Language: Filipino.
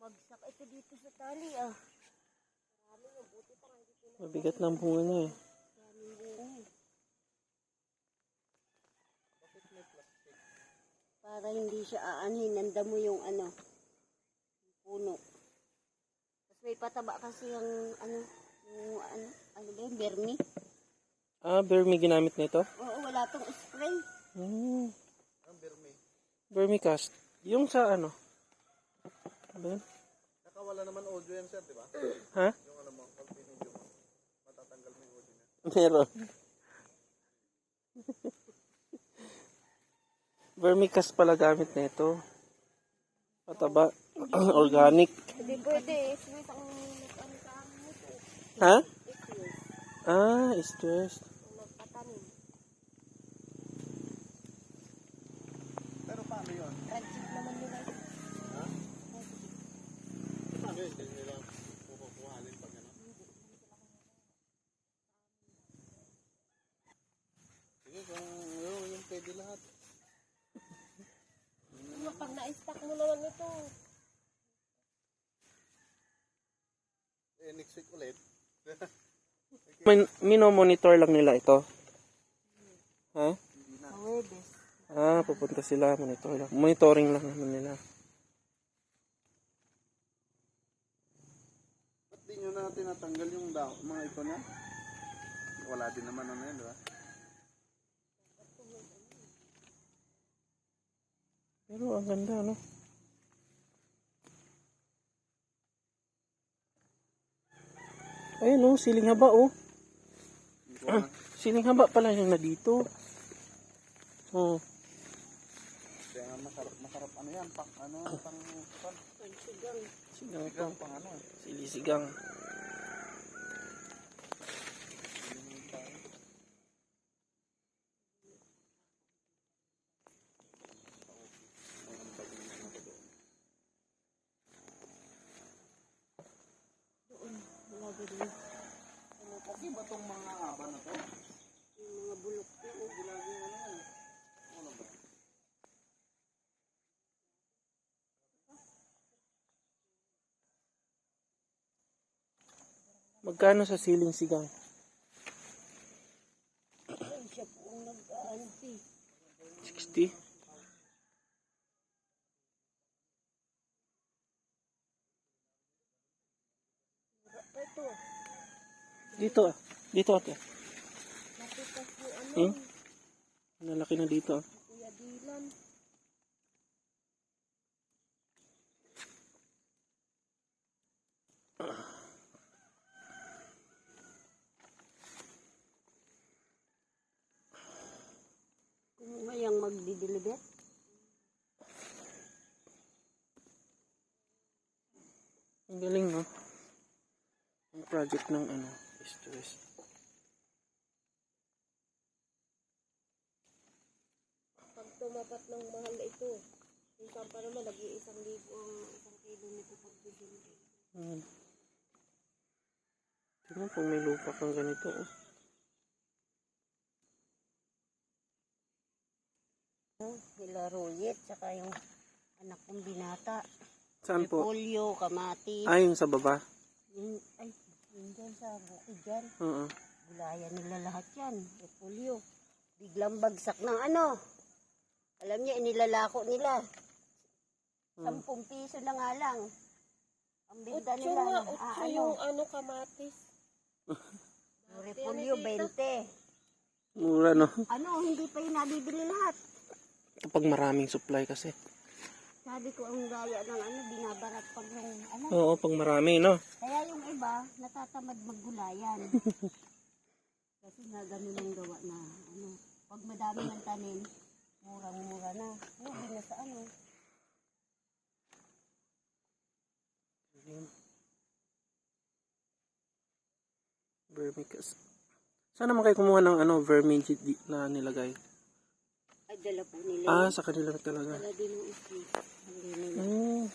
Bagsak ito dito sa tali ah. Marami yung buti pa nga dito na. Mabigat ng bunga niya eh. Maraming bunga eh. Para hindi siya aanhin, nanda mo yung ano, yung puno. Tapos may pataba kasi yung ano, ano ba yung bermi? Ah, vermi ginamit nito? Oo, wala tong spray. Hmm. Ang bermi. Vermicast. Yung sa ano? Ano yun? Nakawala naman audio yan, sir, di ba? Ha? Yung ano mo, pag pinidyo mo, matatanggal mo yung audio niya. Meron. Vermicast pala gamit nito. Pataba. Organic. Hindi pwede, sweet ang ano sa amin nito. Ha? Issues. Ah, stress. Kung nagpatanim. Pero paano yun? Project naman nila ito. Ha? Paano yun? Hindi nila kukuhalin pag ano? Sige, kung yung pwede lahat. Pag na-stack mo naman ito. Eh, next week ulit. Minomonitor lang nila ito. Ha? Sa Webes. Ah, pupunta sila. Monitor lang. Monitoring lang naman nila. Ba't di nyo na tinatanggal yung mga ito na? Wala din naman ano yun, di ba? Pero ang ganda, no? Ayun, oh. Siling haba, oh. Hindi ko na. Siling haba pala yung na dito. Oh. Kaya nga masarap ano yan, pang ano, pang Pagsigang. Sigang to. sigang, pang ano. Silisigang. Wala din. Okay ba itong mga haba na to? Yung mga bulok ko. Ginagawa ano yan? Ano ba? Magkano sa siling sigang? Ay, siya po ang nag-aanti. 60? Ito. Dito, ah. Dito, ate. Napitas po ano. Hmm? Nalaki na dito, ah. Kuya Dylan. Kung mayang magdi-deliver. Ang galing, no? Ang project ng ano, stress. Pag tumapat ng mahal ito, minsan pa naman nag-1,000 ang 1 kilo nito pag bibili. Tingnan kung may lupa kang ganito, oh. Nila Royet, saka yung anak kong binata. Saan po? Repolyo, kamatis. Ah, yung sa baba? Ay, yun dyan sa bukid dyan. Oo. Gulayan nila lahat yan. Repolyo. Biglang bagsak ng ano. Alam niya, inilalako nila. 10 piso na nga lang. Ang binta nila. Ano? Yung ano kamatis. Yung repolyo, 20. Mura, no? Ano, hindi pa yung nabibili lahat. Kapag maraming supply kasi. Sabi ko, ang gaya ng ano, binabarat pag yung ano. Oo, pag marami, no? Kaya yung iba, natatamad maggulayan. Kasi nga ganun ang gawa na, ano, pag madami ng tanim, murang-mura na. Hindi na sa ano. Vermicast. Saan naman kayo kumuha ng ano, vermi na nilagay? Ay, dala po nila. Ah, sa kanila talaga. Dala din ng isli. Hindi nila. Hmm.